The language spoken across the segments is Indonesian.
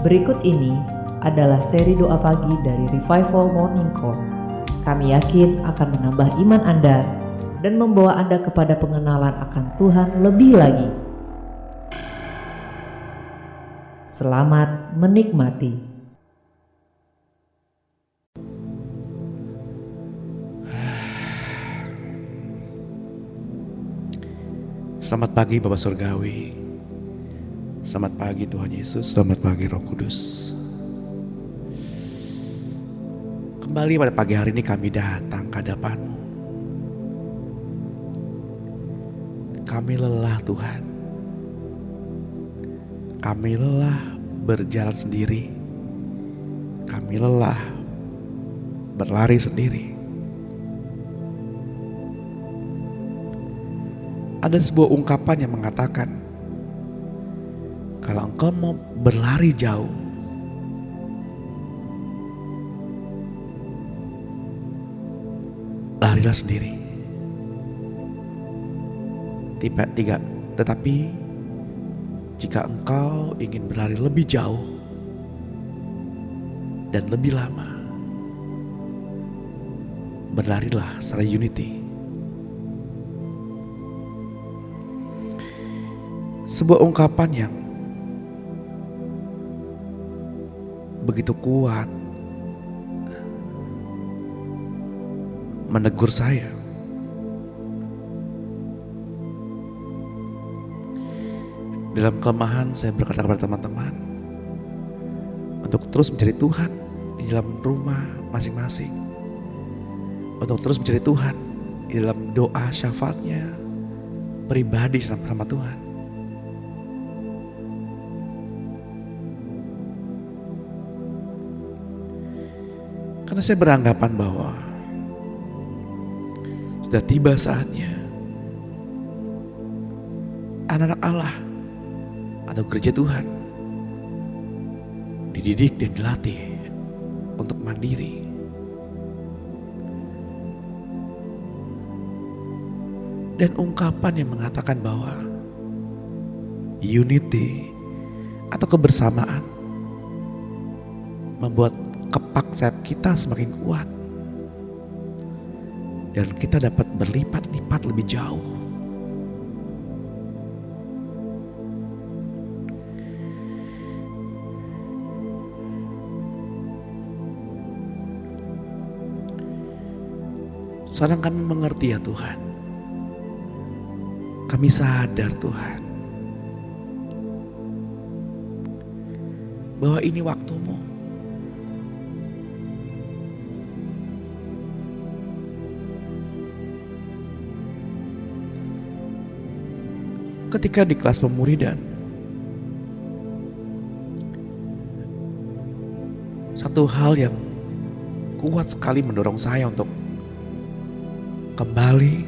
Berikut ini adalah seri doa pagi dari Revival Morning Call. Kami yakin akan menambah iman Anda dan membawa Anda kepada pengenalan akan Tuhan lebih lagi. Selamat menikmati. Selamat pagi Bapak Surgawi. Selamat pagi Tuhan Yesus. Selamat pagi Roh Kudus. Kembali pada pagi hari ini kami datang ke hadapan-Mu. Kami lelah Tuhan. Kami lelah berjalan sendiri. Kami lelah berlari sendiri. Ada sebuah ungkapan yang mengatakan, kalau engkau mau berlari jauh, larilah sendiri. Tetapi jika engkau ingin berlari lebih jauh dan lebih lama, berlarilah secara unity. Sebuah ungkapan yang begitu kuat menegur saya. Dalam kelemahan saya berkata kepada teman-teman untuk terus mencari Tuhan di dalam rumah masing-masing, untuk terus mencari Tuhan di dalam doa syafaatnya pribadi sama Tuhan. Karena saya beranggapan bahwa sudah tiba saatnya anak-anak Allah atau gereja Tuhan dididik dan dilatih untuk mandiri. Dan ungkapan yang mengatakan bahwa unity atau kebersamaan membuat kepak sayap kita semakin kuat dan kita dapat berlipat-lipat lebih jauh. Sekarang kami mengerti ya Tuhan. Kami sadar Tuhan bahwa ini waktu-Mu. Ketika di kelas pemuridan, satu hal yang kuat sekali mendorong saya untuk kembali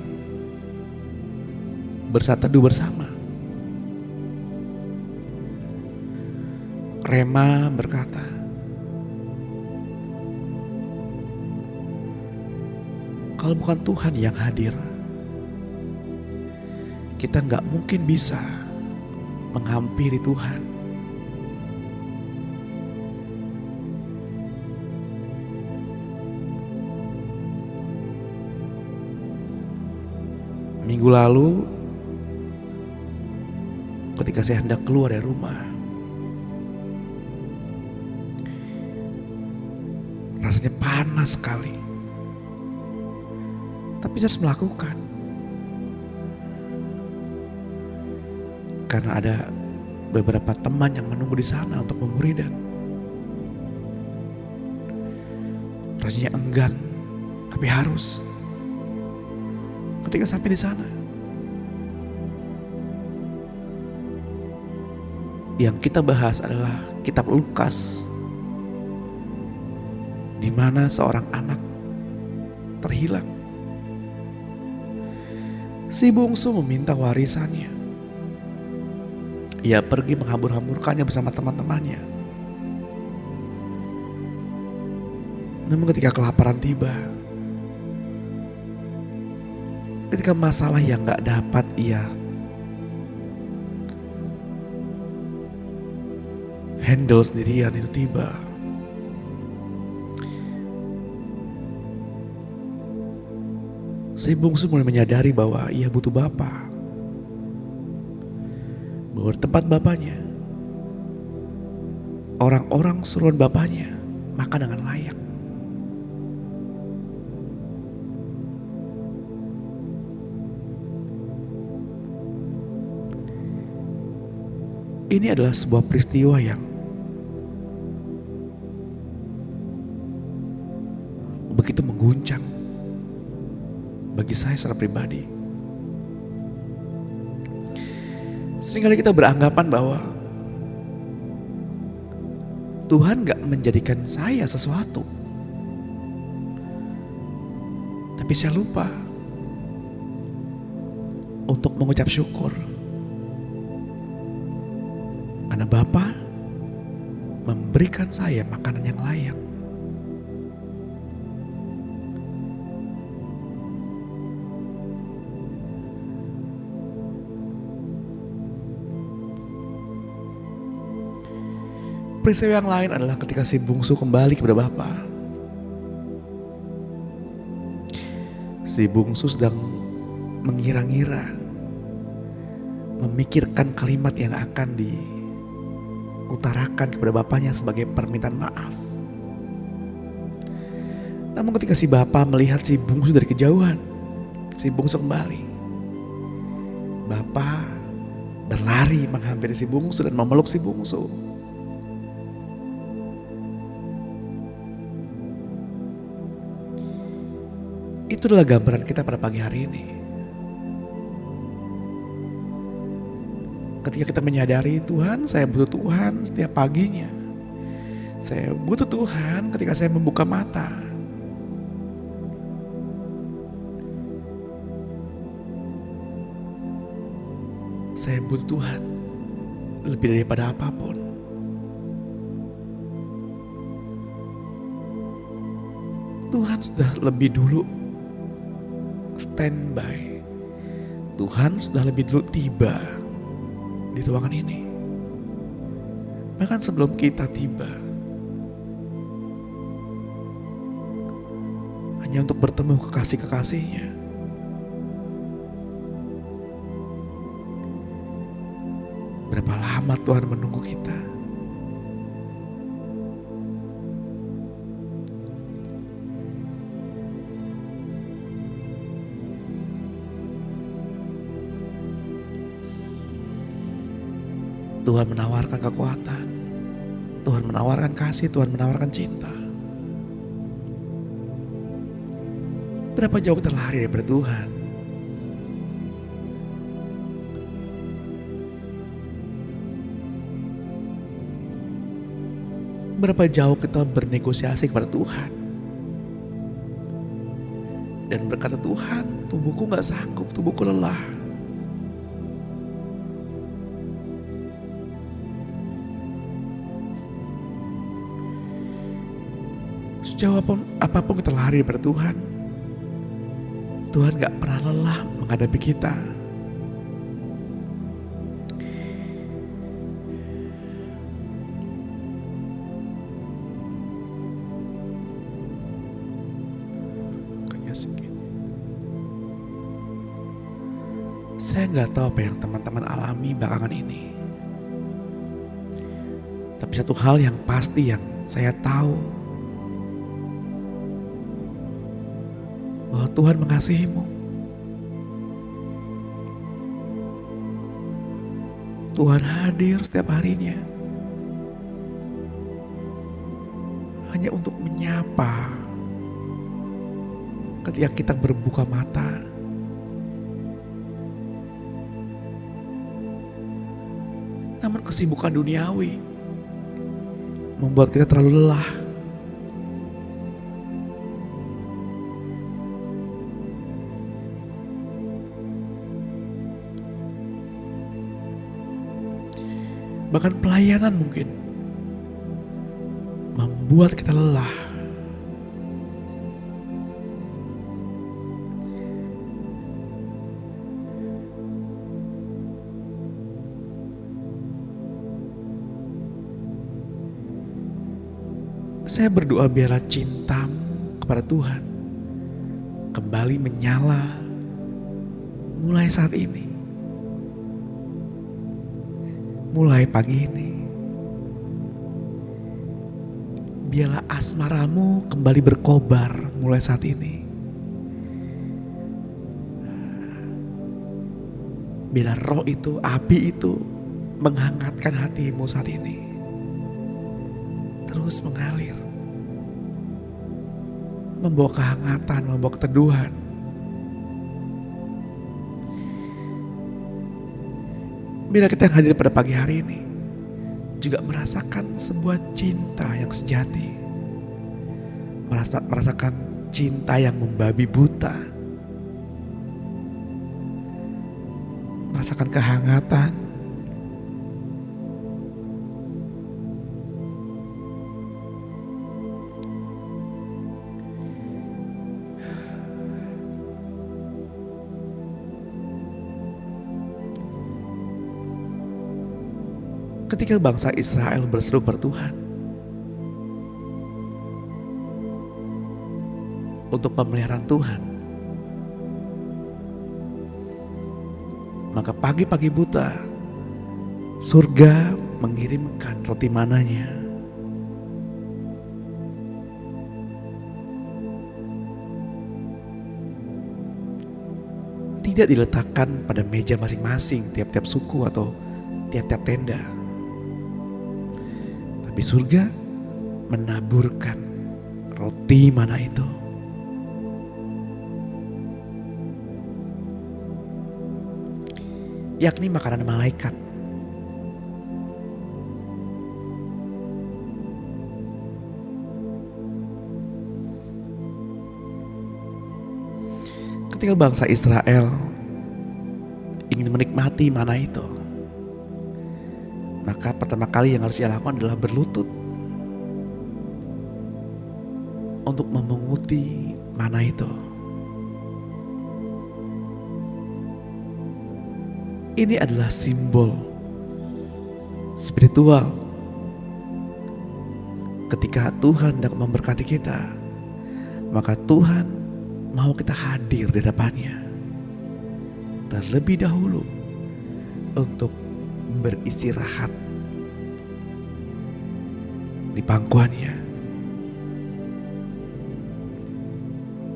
bersatu teduh bersama. Rema berkata, kalau bukan Tuhan yang hadir, kita gak mungkin bisa menghampiri Tuhan. Minggu lalu ketika saya hendak keluar dari rumah, rasanya panas sekali. Tapi saya harus melakukan. Karena ada beberapa teman yang menunggu di sana untuk pemuridan. Rasanya enggan, tapi harus. Ketika sampai di sana, yang kita bahas adalah kitab Lukas, di mana seorang anak terhilang. Si bungsu meminta warisannya. Ia pergi menghambur-hamburkannya bersama teman-temannya. Namun ketika kelaparan tiba, ketika masalah yang gak dapat ia handle sendirian itu tiba. Si bungsu mulai menyadari bahwa ia butuh bapa. Bahwa di tempat bapaknya, orang-orang seruan bapaknya makan dengan layak. Ini adalah sebuah peristiwa yang begitu mengguncang bagi saya secara pribadi. Seringkali kita beranggapan bahwa Tuhan gak menjadikan saya sesuatu, tapi saya lupa untuk mengucap syukur. Karena Bapa memberikan saya makanan yang layak. Peristiwa yang lain adalah ketika si bungsu kembali kepada Bapa. Si bungsu sedang mengira-ngira, memikirkan kalimat yang akan diutarakan kepada bapaknya sebagai permintaan maaf. Namun ketika si Bapa melihat si bungsu dari kejauhan, si bungsu kembali. Bapa berlari menghampiri si bungsu dan memeluk si bungsu. Itu adalah gambaran kita pada pagi hari ini. Ketika kita menyadari Tuhan, saya butuh Tuhan setiap paginya. Saya butuh Tuhan ketika saya membuka mata. Saya butuh Tuhan lebih daripada apapun. Tuhan sudah lebih dulu standby. Tuhan sudah lebih dulu tiba di ruangan ini. Bahkan sebelum kita tiba, hanya untuk bertemu kekasih-kekasihnya. Berapa lama Tuhan menunggu kita? Tuhan menawarkan kekuatan, Tuhan menawarkan kasih, Tuhan menawarkan cinta. Berapa jauh kita lari daripada Tuhan? Berapa jauh kita bernegosiasi kepada Tuhan dan berkata, Tuhan, tubuhku gak sanggup, tubuhku lelah. Sejauh apapun kita lari daripada Tuhan, Tuhan gak pernah lelah menghadapi kita. Saya gak tahu apa yang teman-teman alami belakangan ini. Tapi satu hal yang pasti yang saya tahu, bahwa Tuhan mengasihimu. Tuhan hadir setiap harinya hanya untuk menyapa ketika kita berbuka mata. Namun kesibukan duniawi membuat kita terlalu lelah. Bahkan pelayanan mungkin membuat kita lelah. Saya berdoa biarlah cintamu kepada Tuhan kembali menyala mulai saat ini. Mulai pagi ini. Biarlah asmaramu kembali berkobar mulai saat ini. Biarlah roh itu, api itu menghangatkan hatimu saat ini. Terus mengalir. Membawa kehangatan, membawa keteduhan. Bila kita yang hadir pada pagi hari ini juga merasakan sebuah cinta yang sejati. Merasakan cinta yang membabi buta. Merasakan kehangatan. Ketika bangsa Israel berseru bertuhan untuk pemeliharaan Tuhan, maka pagi-pagi buta surga mengirimkan roti mananya. Tidak diletakkan pada meja masing-masing tiap-tiap suku atau tiap-tiap tenda. Tapi surga menaburkan roti mana itu. Yakni makanan malaikat. Ketika bangsa Israel ingin menikmati mana itu, maka pertama kali yang harus ia lakukan adalah berlutut untuk memunguti mana itu. Ini adalah simbol spiritual. Ketika Tuhan hendak memberkati kita, maka Tuhan mau kita hadir di hadapannya terlebih dahulu untuk beristirahat di pangkuannya.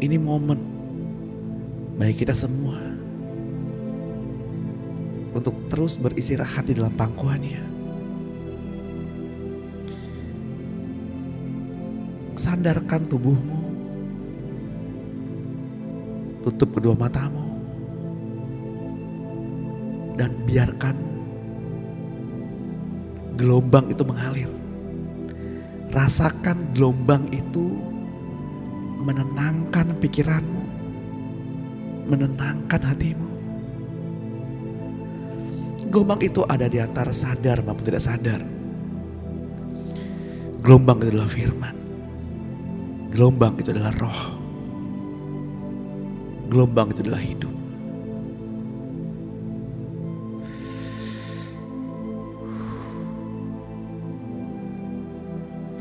Ini momen bagi kita semua untuk terus beristirahat di dalam pangkuannya. Sandarkan tubuhmu, tutup kedua matamu, dan biarkan gelombang itu mengalir. Rasakan gelombang itu menenangkan pikiranmu, menenangkan hatimu. Gelombang itu ada di antara sadar maupun tidak sadar. Gelombang itu adalah firman. Gelombang itu adalah roh. Gelombang itu adalah hidup.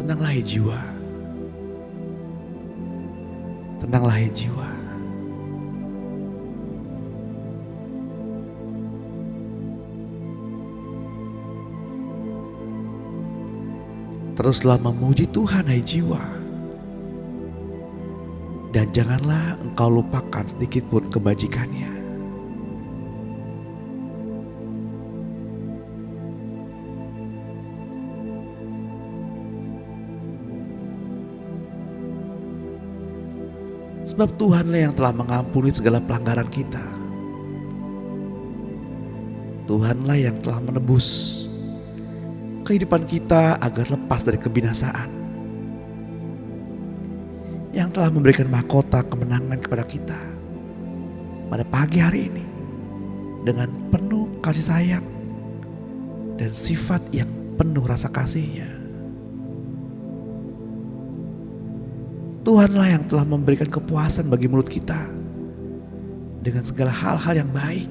Tenanglah hai jiwa. Tenanglah hai jiwa. Teruslah memuji Tuhan hai jiwa. Dan janganlah engkau lupakan sedikit pun kebajikannya. Sebab Tuhanlah yang telah mengampuni segala pelanggaran kita. Tuhanlah yang telah menebus kehidupan kita agar lepas dari kebinasaan. Yang telah memberikan mahkota kemenangan kepada kita pada pagi hari ini dengan penuh kasih sayang dan sifat yang penuh rasa kasihnya. Tuhanlah yang telah memberikan kepuasan bagi mulut kita dengan segala hal-hal yang baik.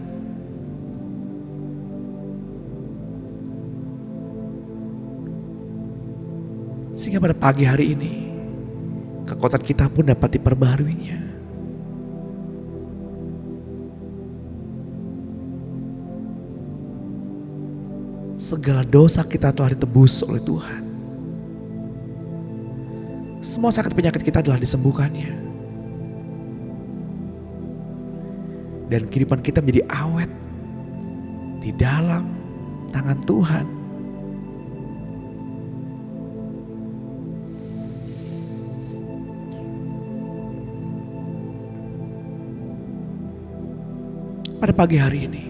Sehingga pada pagi hari ini kekuatan kita pun dapat diperbaharuinya. Segala dosa kita telah ditebus oleh Tuhan. Semua sakit penyakit kita telah disembuhkannya. Dan kehidupan kita menjadi awet di dalam tangan Tuhan. Pada pagi hari ini,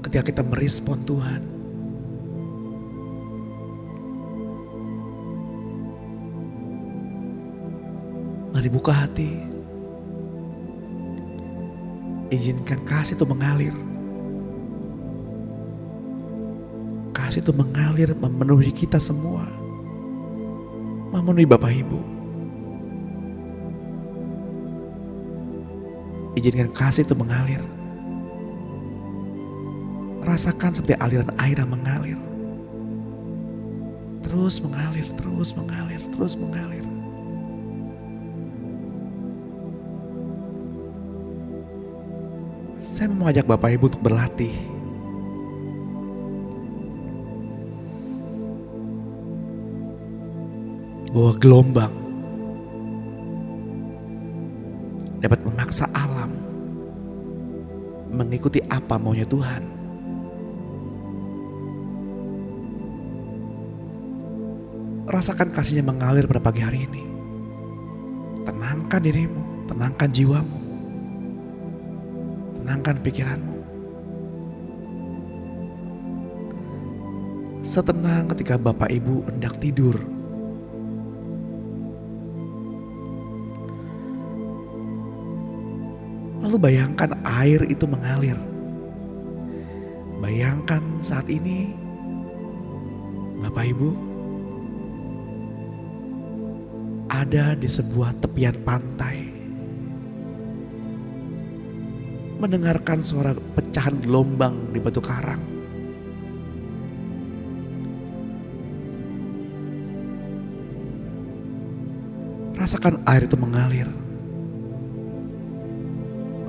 ketika kita merespon Tuhan, mari buka hati, izinkan kasih itu mengalir. Kasih itu mengalir memenuhi kita semua, memenuhi Bapak Ibu. Izinkan kasih itu mengalir. Rasakan seperti aliran air yang mengalir. Terus mengalir, terus mengalir, terus mengalir. Saya mau mengajak Bapak Ibu untuk berlatih. Bahwa gelombang dapat memaksa alam mengikuti apa maunya Tuhan. Rasakan kasihnya mengalir pada pagi hari ini. Tenangkan dirimu, tenangkan jiwamu, tenangkan pikiranmu. Setenang ketika Bapak Ibu hendak tidur. Lalu bayangkan air itu mengalir. Bayangkan saat ini Bapak Ibu ada di sebuah tepian pantai, mendengarkan suara pecahan gelombang di batu karang. Rasakan air itu mengalir.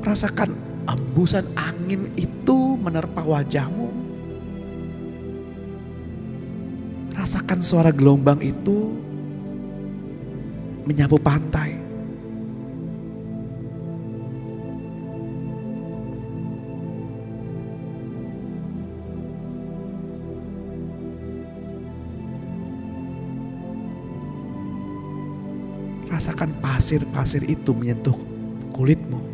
Rasakan embusan angin itu menerpa wajahmu. Rasakan suara gelombang itu menyapu pantai. Rasakan pasir-pasir itu menyentuh kulitmu.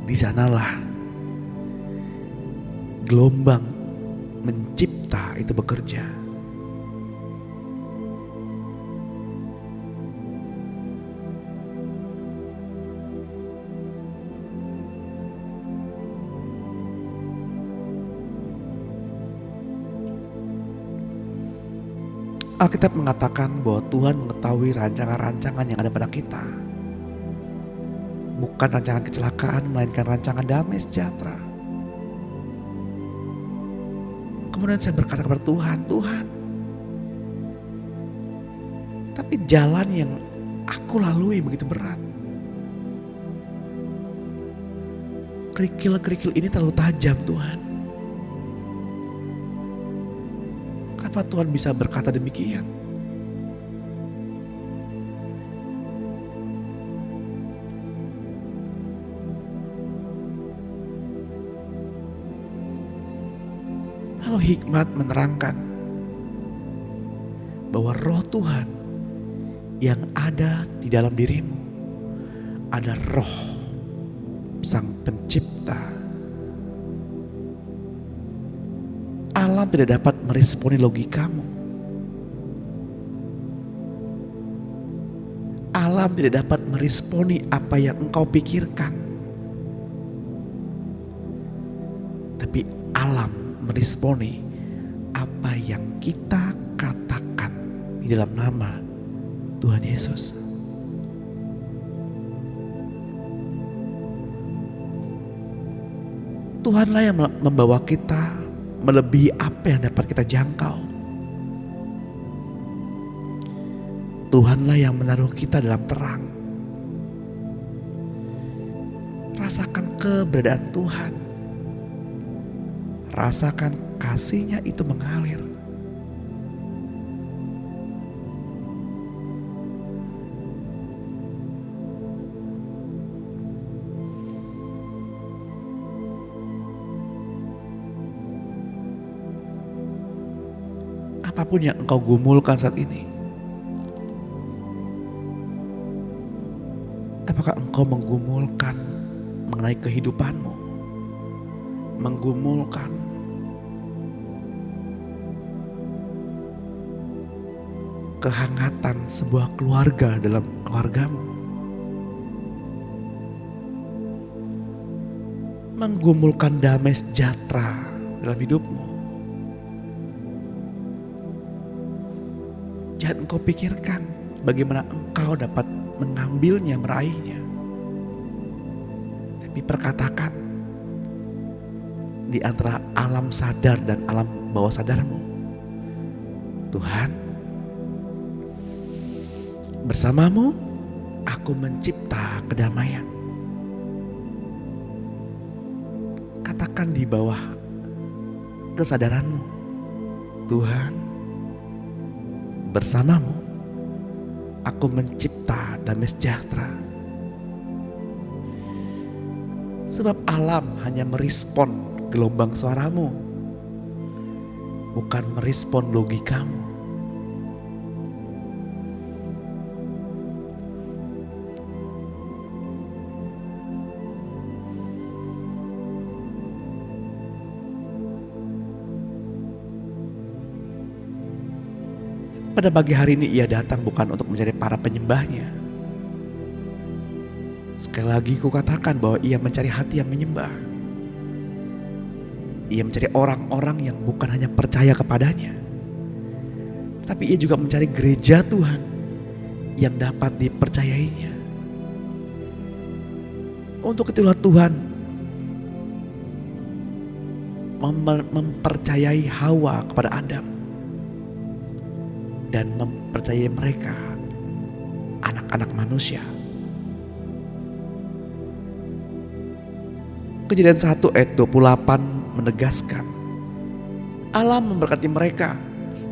Di sanalah gelombang mencipta itu bekerja. Alkitab mengatakan bahwa Tuhan mengetahui rancangan-rancangan yang ada pada kita. Bukan rancangan kecelakaan, melainkan rancangan damai sejahtera. Kemudian saya berkata kepada Tuhan, Tuhan, tapi jalan yang aku lalui begitu berat. Kerikil-kerikil ini terlalu tajam, Tuhan. Kenapa Tuhan bisa berkata demikian? Lalu hikmat menerangkan bahwa roh Tuhan yang ada di dalam dirimu ada roh Sang Pencipta. Alam tidak dapat meresponi logikamu. Alam tidak dapat meresponi apa yang engkau pikirkan. Tapi alam meresponi apa yang kita katakan di dalam nama Tuhan Yesus. Tuhanlah yang membawa kita melebihi apa yang dapat kita jangkau. Tuhanlah yang menaruh kita dalam terang. Rasakan keberadaan Tuhan. Rasakan kasih-Nya itu mengalir. Apapun yang engkau gumulkan saat ini, apakah engkau menggumulkan mengenai kehidupanmu, menggumulkan kehangatan sebuah keluarga dalam keluargamu, menggumulkan damai sejahtera dalam hidupmu? Jangan engkau pikirkan bagaimana engkau dapat mengambilnya, meraihnya. Tapi perkatakan di antara alam sadar dan alam bawah sadarmu, Tuhan, bersamamu aku mencipta kedamaian. Katakan di bawah kesadaranmu, Tuhan, bersamamu aku mencipta damai sejahtera. Sebab alam hanya merespon gelombang suaramu, bukan merespon logikamu. Pada pagi hari ini ia datang bukan untuk mencari para penyembahnya. Sekali lagi kukatakan bahwa ia mencari hati yang menyembah. Ia mencari orang-orang yang bukan hanya percaya kepadanya, tapi ia juga mencari gereja Tuhan yang dapat dipercayainya. Untuk itulah Tuhan mempercayai Hawa kepada Adam dan mempercayai mereka anak-anak manusia. Kejadian 1 ayat 28 menegaskan Allah memberkati mereka,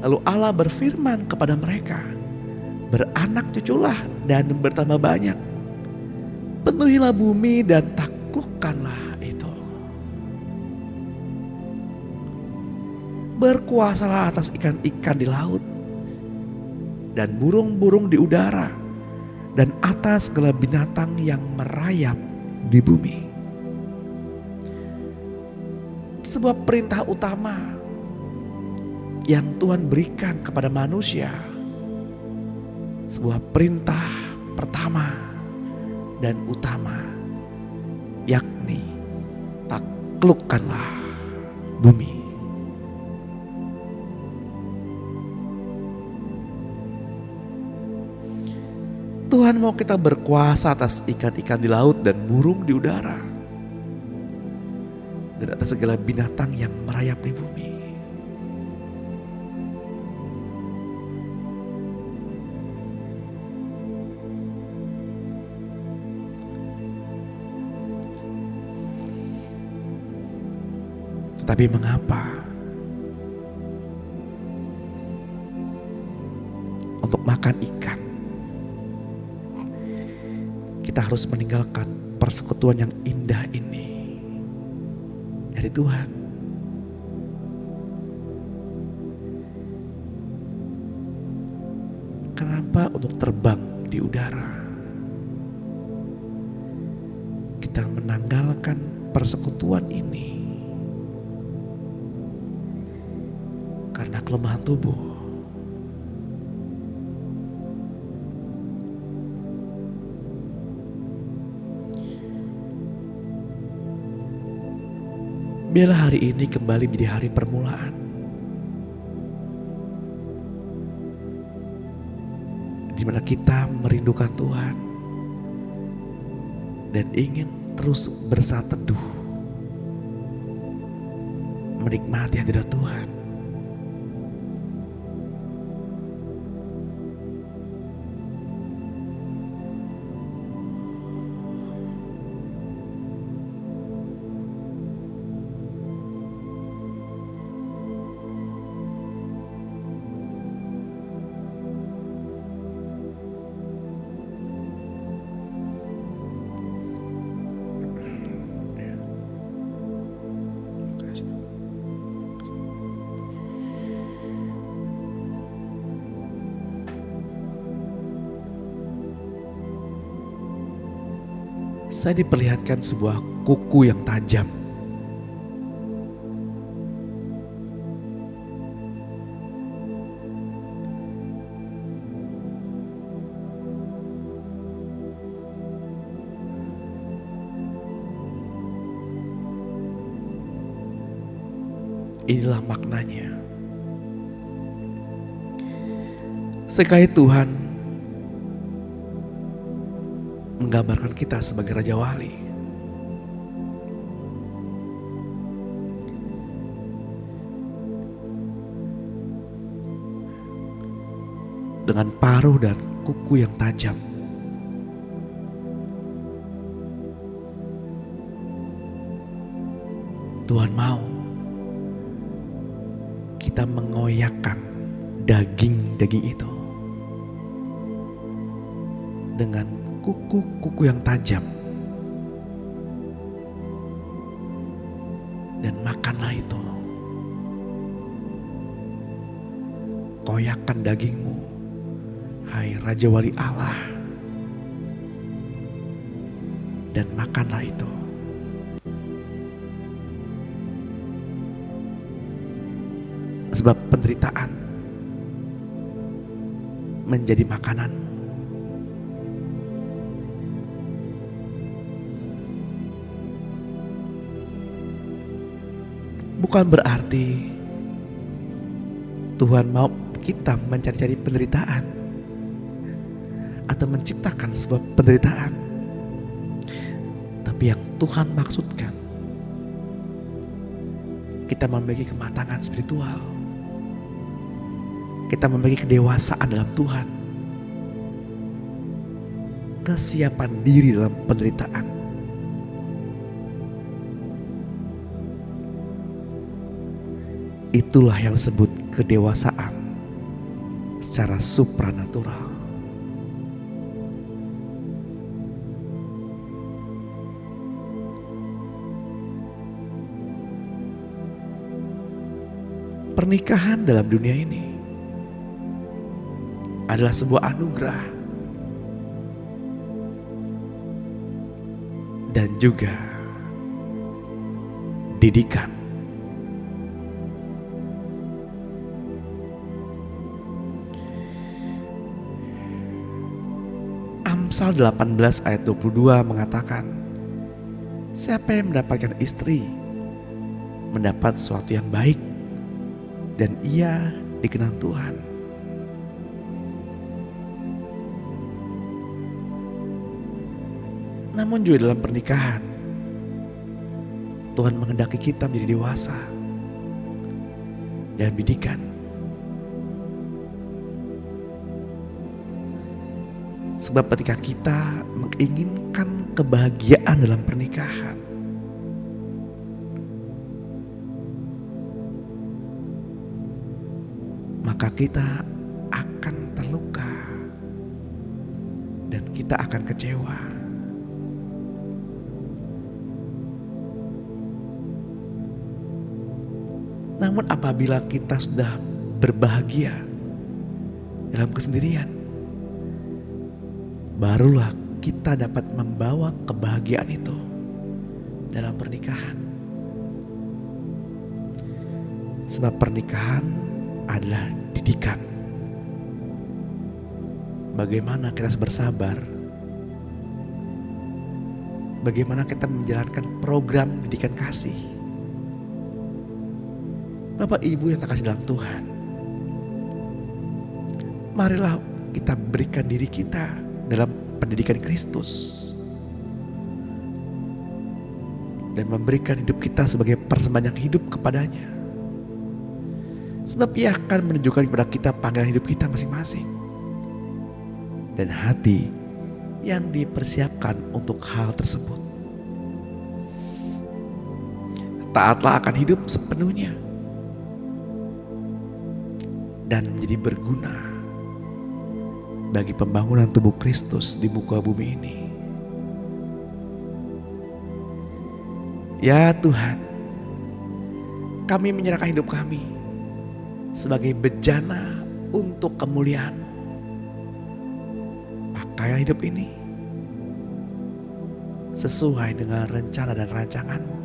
lalu Allah berfirman kepada mereka, beranak cuculah dan bertambah banyak, penuhilah bumi dan taklukkanlah itu, berkuasalah atas ikan-ikan di laut dan burung-burung di udara, dan atas segala binatang yang merayap di bumi. Sebuah perintah utama yang Tuhan berikan kepada manusia. Sebuah perintah pertama dan utama, yakni taklukkanlah bumi. Tuhan mau kita berkuasa atas ikan-ikan di laut dan burung di udara, dan atas segala binatang yang merayap di bumi. Tetapi mengapa untuk makan ikan kita harus meninggalkan persekutuan yang indah ini dari Tuhan? Kenapa untuk terbang di udara kita menanggalkan persekutuan ini? Karena kelemahan tubuh. Biarlah hari ini kembali menjadi hari permulaan. di mana kita merindukan Tuhan dan ingin terus bersaat teduh, menikmati hadirat Tuhan. Saya diperlihatkan sebuah kuku yang tajam. Inilah maknanya. Sekali Tuhan menggambarkan kita sebagai Raja Wali. Dengan paruh dan kuku yang tajam. Tuhan mau kita mengoyakkan daging-daging itu dengan kuku-kuku yang tajam. Dan makanlah itu. Koyakkan dagingmu, hai Raja Wali Allah. Dan makanlah itu. Sebab penderitaan menjadi makananmu. Bukan berarti Tuhan mau kita mencari-cari penderitaan atau menciptakan sebuah penderitaan. Tapi yang Tuhan maksudkan, kita memiliki kematangan spiritual. Kita memiliki kedewasaan dalam Tuhan. Kesiapan diri dalam penderitaan. Itulah yang disebut kedewasaan secara supranatural. Pernikahan dalam dunia ini adalah sebuah anugerah dan juga didikan. Amsal 18 ayat 22 mengatakan, siapa yang mendapatkan istri mendapat sesuatu yang baik dan ia dikenang Tuhan. Namun juga dalam pernikahan, Tuhan menghendaki kita menjadi dewasa dan didikan. Sebab ketika kita menginginkan kebahagiaan dalam pernikahan, maka kita akan terluka dan kita akan kecewa. Namun apabila kita sudah berbahagia dalam kesendirian, barulah kita dapat membawa kebahagiaan itu dalam pernikahan. Sebab pernikahan adalah didikan. Bagaimana kita harus bersabar, bagaimana kita menjalankan program didikan kasih. Bapak Ibu yang terkasih dalam Tuhan, marilah kita berikan diri kita dalam pendidikan Kristus dan memberikan hidup kita sebagai persembahan yang hidup kepadanya. Sebab Ia akan menunjukkan kepada kita panggilan hidup kita masing-masing dan hati yang dipersiapkan untuk hal tersebut. Taatlah akan hidup sepenuhnya dan menjadi berguna bagi pembangunan tubuh Kristus di muka bumi ini. Ya Tuhan, kami menyerahkan hidup kami sebagai bejana untuk kemuliaan-Mu. Pakailah hidup ini sesuai dengan rencana dan rancangan-Mu.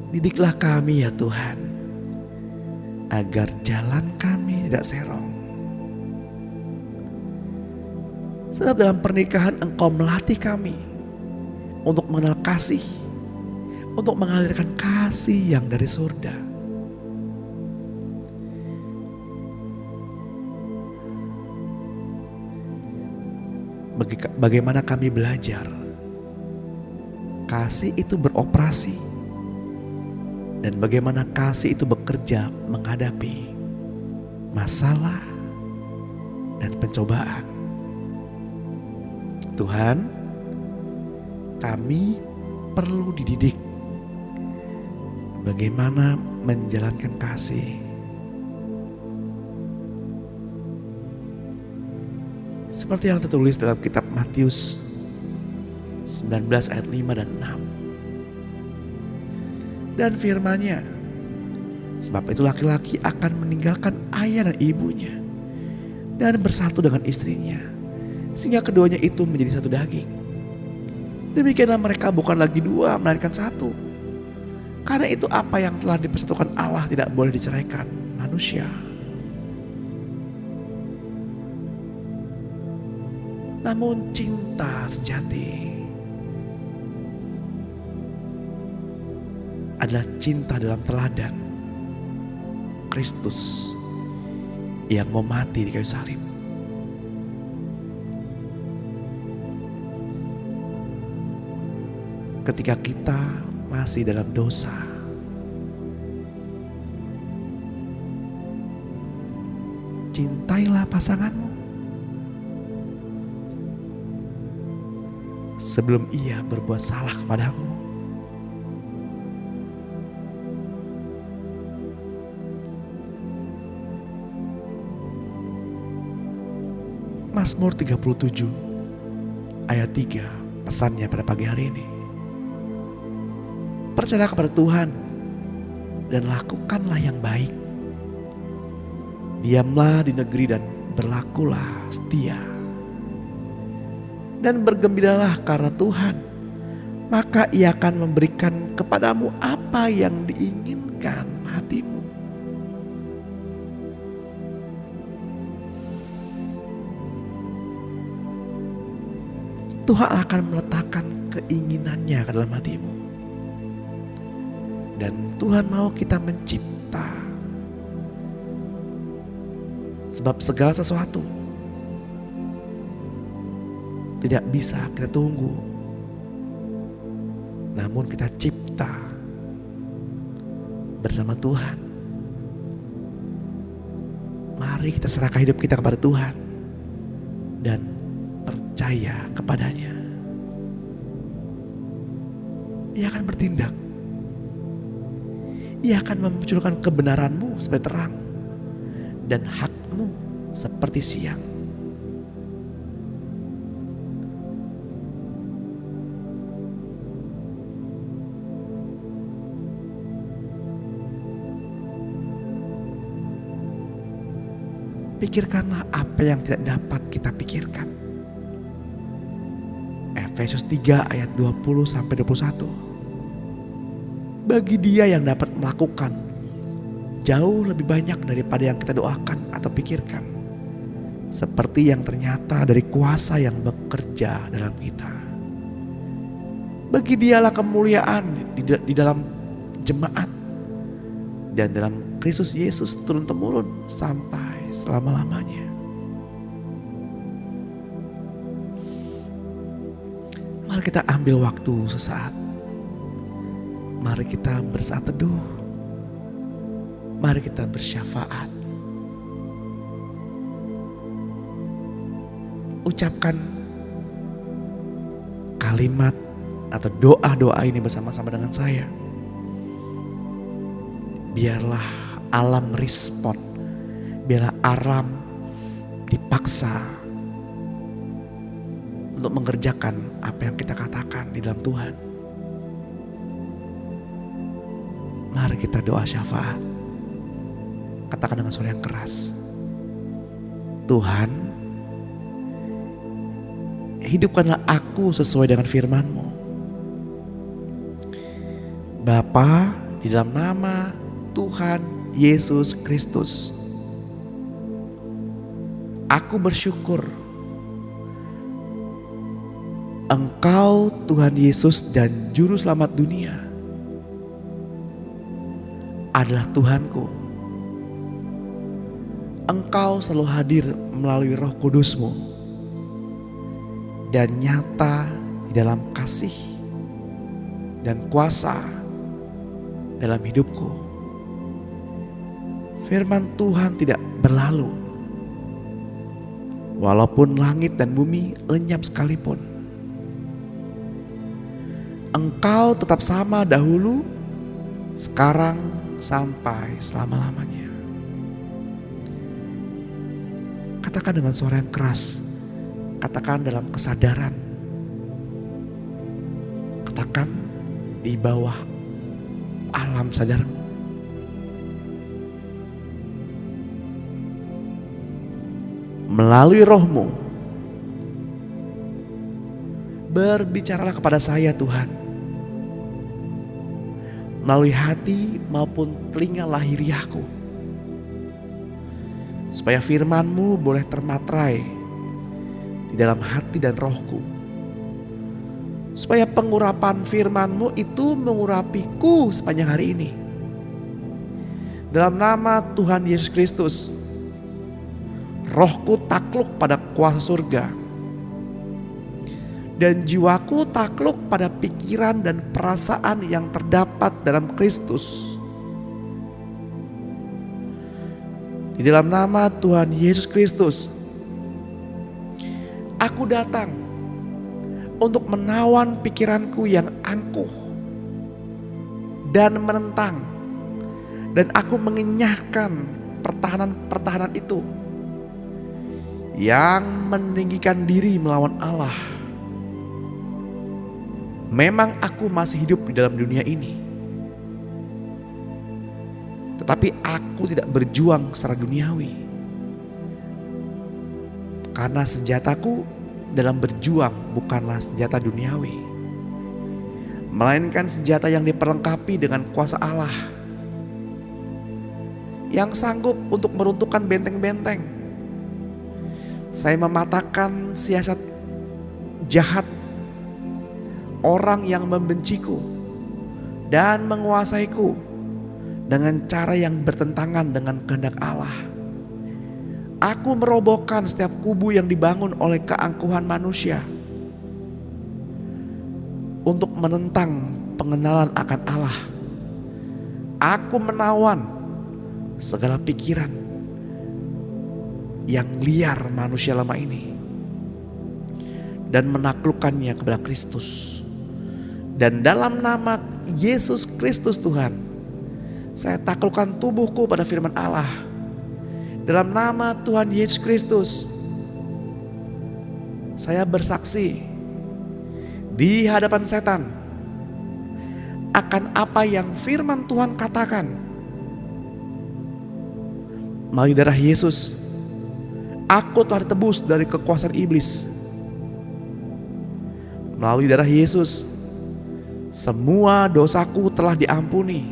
Didiklah kami ya Tuhan, agar jalan kami tidak serong. Sebab dalam pernikahan Engkau melatih kami untuk mengenal kasih, untuk mengalirkan kasih yang dari surga. Bagaimana kami belajar, kasih itu beroperasi, dan bagaimana kasih itu bekerja menghadapi masalah dan pencobaan. Tuhan, kami perlu dididik bagaimana menjalankan kasih. Seperti yang tertulis dalam kitab Matius 19 ayat 5 dan 6. Dan firman-Nya, sebab itu laki-laki akan meninggalkan ayah dan ibunya dan bersatu dengan istrinya, sehingga keduanya itu menjadi satu daging. Demikianlah mereka bukan lagi dua, melainkan satu. Karena itu apa yang telah dipersatukan Allah tidak boleh diceraikan manusia. Namun cinta sejati adalah cinta dalam teladan Kristus yang mau mati di kayu salib. Ketika kita masih dalam dosa, cintailah pasanganmu sebelum ia berbuat salah kepadamu. Mazmur 37 ayat 3 pesannya pada pagi hari ini. Percayalah kepada Tuhan dan lakukanlah yang baik. Diamlah di negeri dan berlakulah setia. Dan bergembiralah karena Tuhan, maka Ia akan memberikan kepadamu apa yang diinginkan hatimu. Tuhan akan meletakkan keinginannya ke dalam hatimu. Dan Tuhan mau kita mencipta. Sebab segala sesuatu tidak bisa kita tunggu. Namun kita cipta bersama Tuhan. Mari kita serahkan hidup kita kepada Tuhan dan percaya kepadanya. Ia akan bertindak. Ia akan memunculkan kebenaranmu sebagai terang dan hakmu seperti siang. Pikirkanlah apa yang tidak dapat kita pikirkan. Efesus 3 ayat 20 sampai 21. Bagi Dia yang dapat melakukan jauh lebih banyak daripada yang kita doakan atau pikirkan, seperti yang ternyata dari kuasa yang bekerja dalam kita. Bagi Dialah kemuliaan di dalam jemaat dan dalam Kristus Yesus turun-temurun sampai selama-lamanya. Mari kita ambil waktu sesaat. Mari kita bersaat teduh. Mari kita bersyafaat. Ucapkan kalimat atau doa-doa ini bersama-sama dengan saya. Biarlah alam respon, biarlah alam dipaksa untuk mengerjakan apa yang kita katakan di dalam Tuhan. Mari kita doa syafaat. Katakan dengan suara yang keras. Tuhan, hidupkanlah aku sesuai dengan firman-Mu. Bapa, di dalam nama Tuhan Yesus Kristus, aku bersyukur Engkau Tuhan Yesus dan Juru Selamat dunia adalah Tuhanku. Engkau selalu hadir melalui Roh Kudus-Mu dan nyata di dalam kasih dan kuasa dalam hidupku. Firman Tuhan tidak berlalu, walaupun langit dan bumi lenyap sekalipun. Engkau tetap sama dahulu, sekarang, sampai selama-lamanya. Katakan dengan suara yang keras. Katakan dalam kesadaran. Katakan di bawah alam sadarmu. Melalui Roh-Mu, berbicaralah kepada saya Tuhan. Melalui hati maupun telinga lahiriahku. Supaya firman-Mu boleh termatrai di dalam hati dan rohku. Supaya pengurapan firman-Mu itu mengurapiku sepanjang hari ini. Dalam nama Tuhan Yesus Kristus, rohku takluk pada kuasa surga. Dan jiwaku takluk pada pikiran dan perasaan yang terdapat dalam Kristus. Di dalam nama Tuhan Yesus Kristus, aku datang untuk menawan pikiranku yang angkuh dan menentang. Dan aku mengenyahkan pertahanan-pertahanan itu yang meninggikan diri melawan Allah. Memang aku masih hidup di dalam dunia ini, tetapi aku tidak berjuang secara duniawi. Karena senjataku dalam berjuang bukanlah senjata duniawi, melainkan senjata yang diperlengkapi dengan kuasa Allah, yang sanggup untuk meruntuhkan benteng-benteng. Saya mematahkan siasat jahat orang yang membenciku dan menguasaiku dengan cara yang bertentangan dengan kehendak Allah. Aku merobohkan setiap kubu yang dibangun oleh keangkuhan manusia untuk menentang pengenalan akan Allah. Aku menawan segala pikiran yang liar manusia lama ini dan menaklukkannya kepada Kristus. Dan dalam nama Yesus Kristus Tuhan, saya taklukkan tubuhku pada firman Allah. Dalam nama Tuhan Yesus Kristus, saya bersaksi di hadapan setan akan apa yang firman Tuhan katakan. Melalui darah Yesus, aku telah ditebus dari kekuasaan iblis. Melalui darah Yesus, semua dosaku telah diampuni.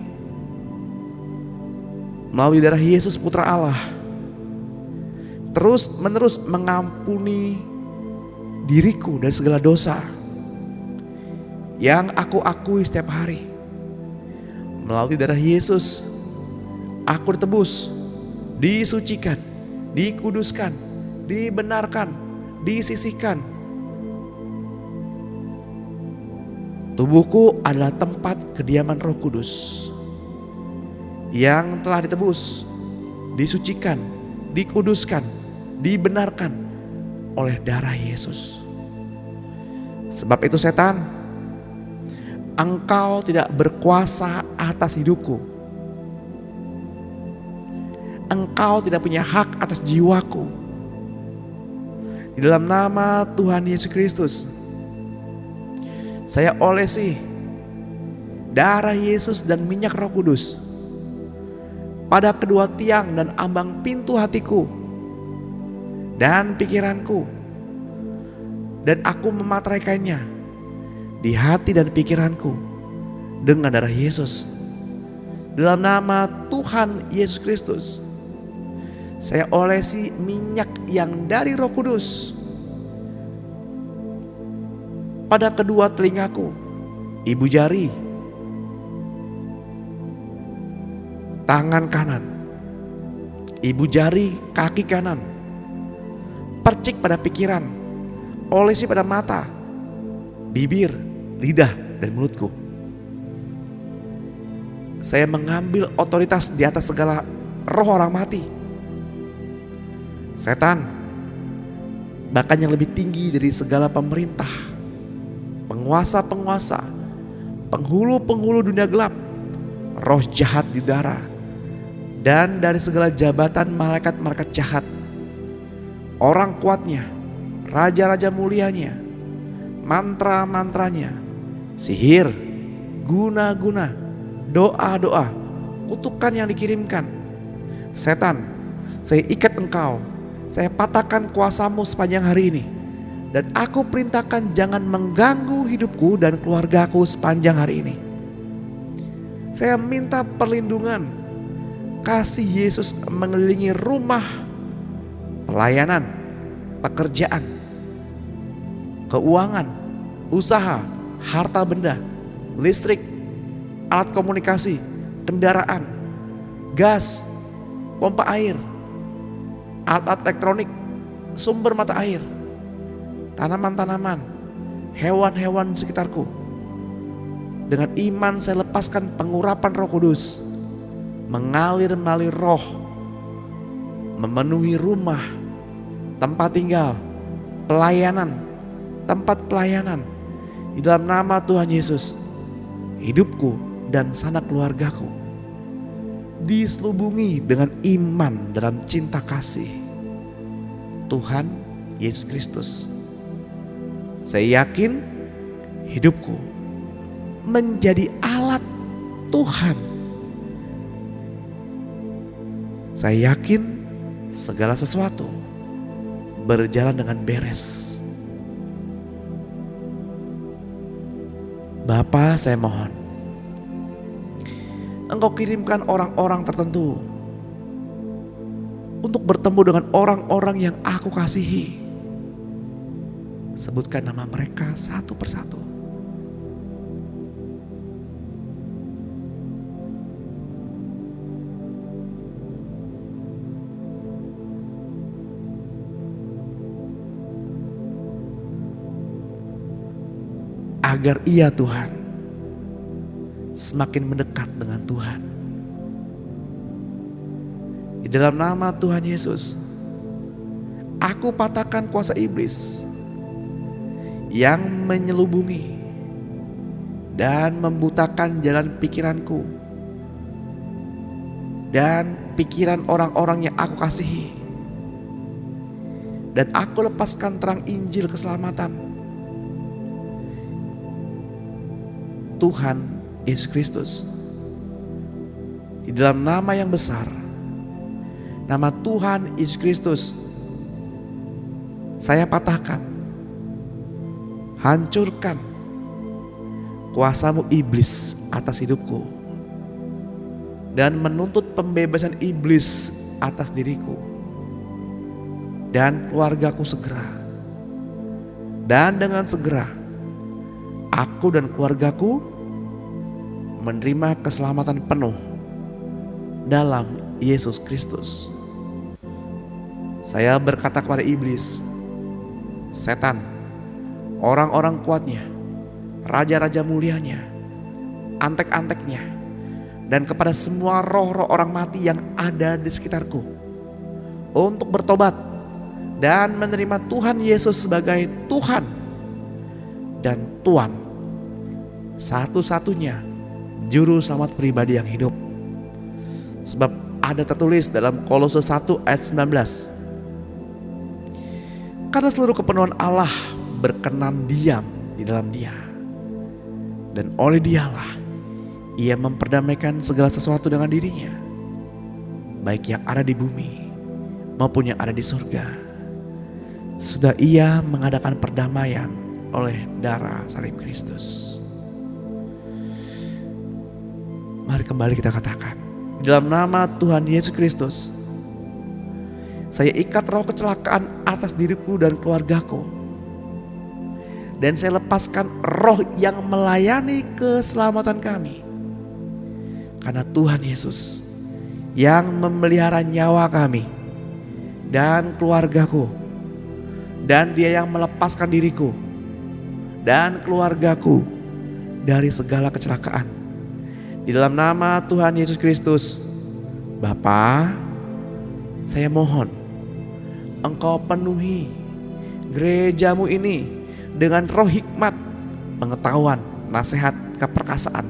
Melalui darah Yesus Putra Allah, terus menerus mengampuni diriku dari segala dosa yang aku akui setiap hari. Melalui darah Yesus, aku ditebus, disucikan, dikuduskan, dibenarkan, disisihkan. Tubuhku adalah tempat kediaman Roh Kudus yang telah ditebus, disucikan, dikuduskan, dibenarkan oleh darah Yesus. Sebab itu setan, engkau tidak berkuasa atas hidupku. Engkau tidak punya hak atas jiwaku. Di dalam nama Tuhan Yesus Kristus, saya olesi darah Yesus dan minyak Roh Kudus pada kedua tiang dan ambang pintu hatiku dan pikiranku, dan aku memateraikannya di hati dan pikiranku dengan darah Yesus. Dalam nama Tuhan Yesus Kristus, saya olesi minyak yang dari Roh Kudus pada kedua telingaku, ibu jari, tangan kanan, ibu jari kaki kanan, percik pada pikiran, olesi pada mata, bibir, lidah, dan mulutku. Saya mengambil otoritas di atas segala roh orang mati, setan, bahkan yang lebih tinggi dari segala pemerintah, penguasa-penguasa, penghulu-penghulu dunia gelap, roh jahat di udara, dan dari segala jabatan malaikat-malaikat jahat, orang kuatnya, raja-raja mulianya, mantra-mantranya, sihir, guna-guna, doa-doa, kutukan yang dikirimkan. Setan, saya ikat engkau, saya patahkan kuasamu sepanjang hari ini, dan aku perintahkan jangan mengganggu hidupku dan keluargaku sepanjang hari ini. Saya minta perlindungan, kasih Yesus mengelilingi rumah, pelayanan, pekerjaan, keuangan, usaha, harta benda, listrik, alat komunikasi, kendaraan, gas, pompa air, alat-alat elektronik, sumber mata air, tanaman-tanaman, hewan-hewan sekitarku. Dengan iman saya lepaskan pengurapan Roh Kudus mengalir melalui roh, memenuhi rumah, tempat tinggal, pelayanan, tempat pelayanan. Di dalam nama Tuhan Yesus, hidupku dan sanak keluargaku diselubungi dengan iman dalam cinta kasih Tuhan Yesus Kristus. Saya yakin hidupku menjadi alat Tuhan. Saya yakin segala sesuatu berjalan dengan beres. Bapa, saya mohon Engkau kirimkan orang-orang tertentu untuk bertemu dengan orang-orang yang aku kasihi. Sebutkan nama mereka satu persatu. Agar ia Tuhan semakin mendekat dengan Tuhan. Di dalam nama Tuhan Yesus, aku patahkan kuasa iblis yang menyelubungi dan membutakan jalan pikiranku dan pikiran orang-orang yang aku kasihi. Dan aku lepaskan terang Injil keselamatan Tuhan Yesus Kristus. Di dalam nama yang besar, nama Tuhan Yesus Kristus, saya patahkan, hancurkan kuasamu iblis atas hidupku dan menuntut pembebasan iblis atas diriku dan keluargaku segera. Dan dengan segera aku dan keluargaku menerima keselamatan penuh dalam Yesus Kristus. Saya berkata kepada iblis, setan, orang-orang kuatnya, raja-raja mulianya, antek-anteknya, dan kepada semua roh-roh orang mati yang ada di sekitarku, untuk bertobat dan menerima Tuhan Yesus sebagai Tuhan dan Tuan, satu-satunya juru selamat pribadi yang hidup. Sebab ada tertulis dalam Kolose 1 ayat 19, karena seluruh kepenuhan Allah berkenan diam di dalam Dia, dan oleh Dialah Ia memperdamaikan segala sesuatu dengan dirinya, baik yang ada di bumi maupun yang ada di surga, sesudah Ia mengadakan perdamaian oleh darah salib Kristus. Mari kembali kita katakan, dalam nama Tuhan Yesus Kristus, saya ikat roh kecelakaan atas diriku dan keluargaku, dan saya lepaskan roh yang melayani keselamatan kami. Karena Tuhan Yesus yang memelihara nyawa kami dan keluargaku, dan Dia yang melepaskan diriku dan keluargaku dari segala kecelakaan. Di dalam nama Tuhan Yesus Kristus, Bapa, saya mohon Engkau penuhi gerejamu ini dengan roh hikmat, pengetahuan, nasihat, keperkasaan,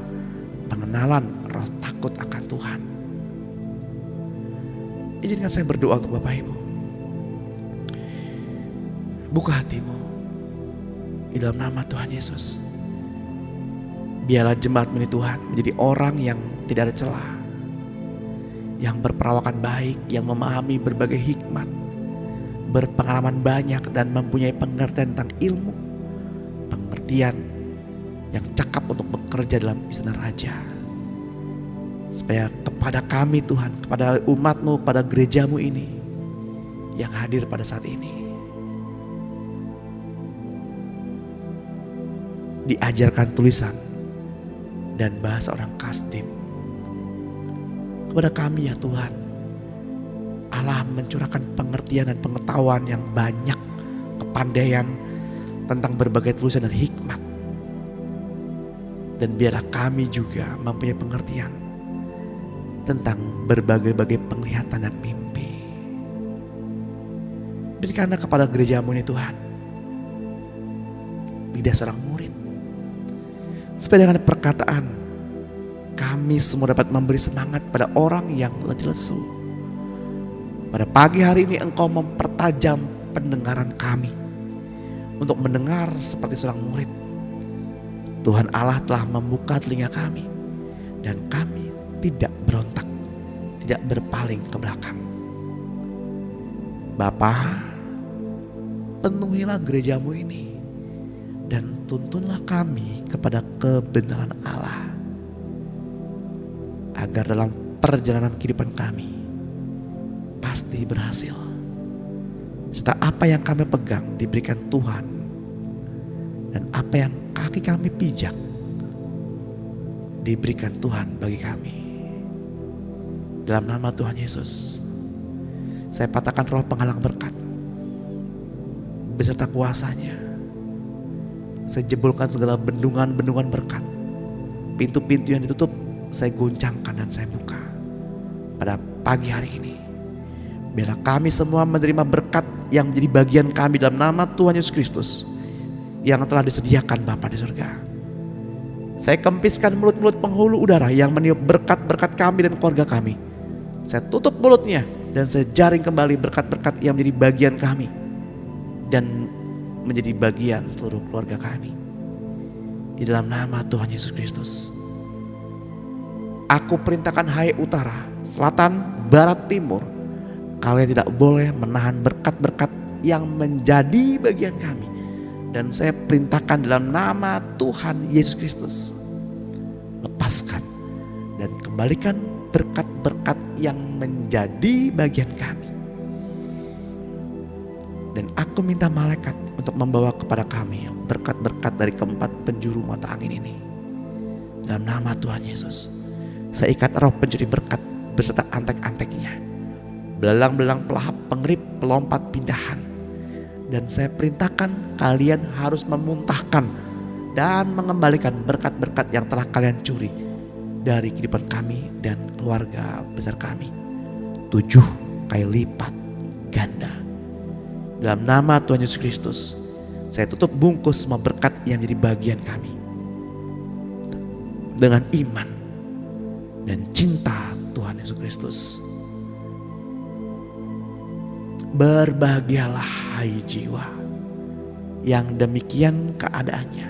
pengenalan roh takut akan Tuhan. Izinkan saya berdoa untuk Bapak Ibu. Buka hatimu di dalam nama Tuhan Yesus. Biarlah jemaat ini Tuhan menjadi orang yang tidak ada celah, yang berperawakan baik, yang memahami berbagai hikmat, berpengalaman banyak, dan mempunyai pengertian tentang ilmu, pengertian yang cakap untuk bekerja dalam istana raja. Supaya kepada kami Tuhan, kepada umat-Mu, kepada gerejamu ini yang hadir pada saat ini, diajarkan tulisan dan bahasa orang Kasdim. Kepada kami ya Tuhan, Allah mencurahkan pengertian dan pengetahuan yang banyak, kepandaian tentang berbagai tulisan dan hikmat. Dan biarlah kami juga mempunyai pengertian tentang berbagai-bagai penglihatan dan mimpi. Berikanlah kepada gerejamu ini Tuhan lidah seorang murid, supaya dengan perkataan kami semua dapat memberi semangat pada orang yang letih lesu. Pada pagi hari ini Engkau mempertajam pendengaran kami untuk mendengar seperti seorang murid. Tuhan Allah telah membuka telinga kami, dan kami tidak berontak, tidak berpaling ke belakang. Bapa, penuhilah gerejamu ini dan tuntunlah kami kepada kebenaran Allah, agar dalam perjalanan kehidupan kami pasti berhasil, serta apa yang kami pegang diberikan Tuhan, dan apa yang kaki kami pijak diberikan Tuhan bagi kami. Dalam nama Tuhan Yesus, saya patahkan roh penghalang berkat beserta kuasanya. Saya jebolkan segala bendungan-bendungan berkat, pintu-pintu yang ditutup saya goncangkan dan saya buka pada pagi hari ini. Biarlah kami semua menerima berkat yang menjadi bagian kami dalam nama Tuhan Yesus Kristus yang telah disediakan Bapa di surga. Saya kempiskan mulut-mulut penghulu udara yang meniup berkat-berkat kami dan keluarga kami. Saya tutup mulutnya dan saya jaring kembali berkat-berkat yang menjadi bagian kami dan menjadi bagian seluruh keluarga kami. Di dalam nama Tuhan Yesus Kristus, aku perintahkan hai utara, selatan, barat, timur, kalian tidak boleh menahan berkat-berkat yang menjadi bagian kami. Dan saya perintahkan dalam nama Tuhan Yesus Kristus, lepaskan dan kembalikan berkat-berkat yang menjadi bagian kami. Dan aku minta malaikat untuk membawa kepada kami berkat-berkat dari keempat penjuru mata angin ini. Dalam nama Tuhan Yesus, saya ikat roh pencuri berkat beserta antek-anteknya, belalang-belalang pelahap, pengerip, pelompat, pindahan. Dan saya perintahkan kalian harus memuntahkan dan mengembalikan berkat-berkat yang telah kalian curi dari kehidupan kami dan keluarga besar kami 7 kali lipat ganda. Dalam nama Tuhan Yesus Kristus, saya tutup bungkus semua berkat yang menjadi bagian kami dengan iman dan cinta Tuhan Yesus Kristus. Berbahagialah hai jiwa yang demikian keadaannya.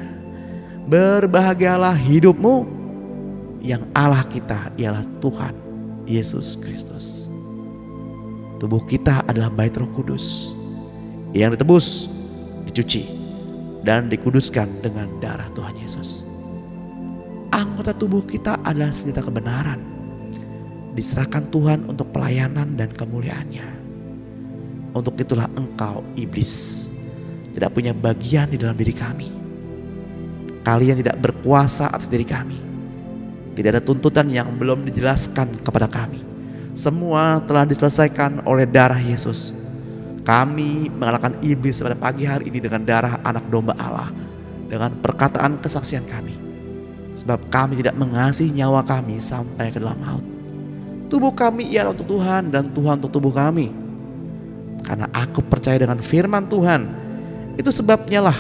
Berbahagialah hidupmu yang Allah kita ialah Tuhan Yesus Kristus. Tubuh kita adalah bait Roh Kudus yang ditebus, dicuci, dan dikuduskan dengan darah Tuhan Yesus. Anggota tubuh kita adalah senjata kebenaran, diserahkan Tuhan untuk pelayanan dan kemuliaannya. Untuk itulah engkau iblis tidak punya bagian di dalam diri kami. Kalian tidak berkuasa atas diri kami. Tidak ada tuntutan yang belum dijelaskan kepada kami. Semua telah diselesaikan oleh darah Yesus. Kami mengalahkan iblis pada pagi hari ini dengan darah anak domba Allah, dengan perkataan kesaksian kami. Sebab kami tidak mengasihi nyawa kami sampai ke dalam maut. Tubuh kami ialah untuk Tuhan dan Tuhan untuk tubuh kami. Karena aku percaya dengan firman Tuhan, itu sebabnya lah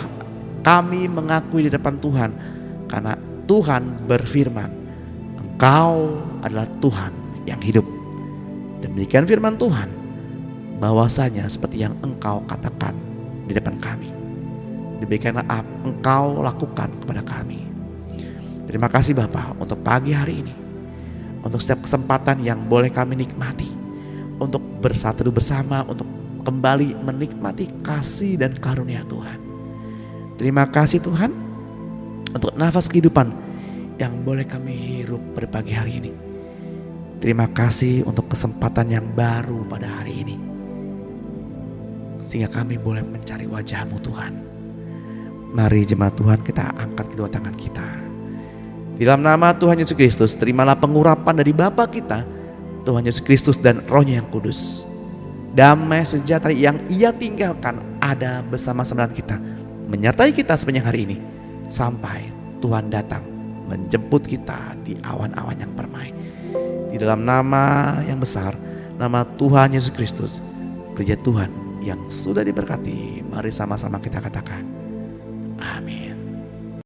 kami mengakui di depan Tuhan. Karena Tuhan berfirman, Engkau adalah Tuhan yang hidup. Demikian firman Tuhan, bahwasanya seperti yang Engkau katakan di depan kami, demikianlah Engkau lakukan kepada kami. Terima kasih Bapa untuk pagi hari ini, untuk setiap kesempatan yang boleh kami nikmati, untuk bersatu bersama, untuk kembali menikmati kasih dan karunia Tuhan. Terima kasih Tuhan untuk nafas kehidupan yang boleh kami hirup pada pagi hari ini. Terima kasih untuk kesempatan yang baru pada hari ini, sehingga kami boleh mencari wajah-Mu Tuhan. Mari jemaat Tuhan, kita angkat kedua tangan kita. Di dalam nama Tuhan Yesus Kristus, terimalah pengurapan dari Bapa kita, Tuhan Yesus Kristus dan Roh-Nya yang kudus. Damai sejahtera yang Ia tinggalkan ada bersama-sama dengan kita, menyertai kita sepanjang hari ini, sampai Tuhan datang menjemput kita di awan-awan yang permai. Di dalam nama yang besar, nama Tuhan Yesus Kristus, gereja Tuhan yang sudah diberkati, mari sama-sama kita katakan, amin.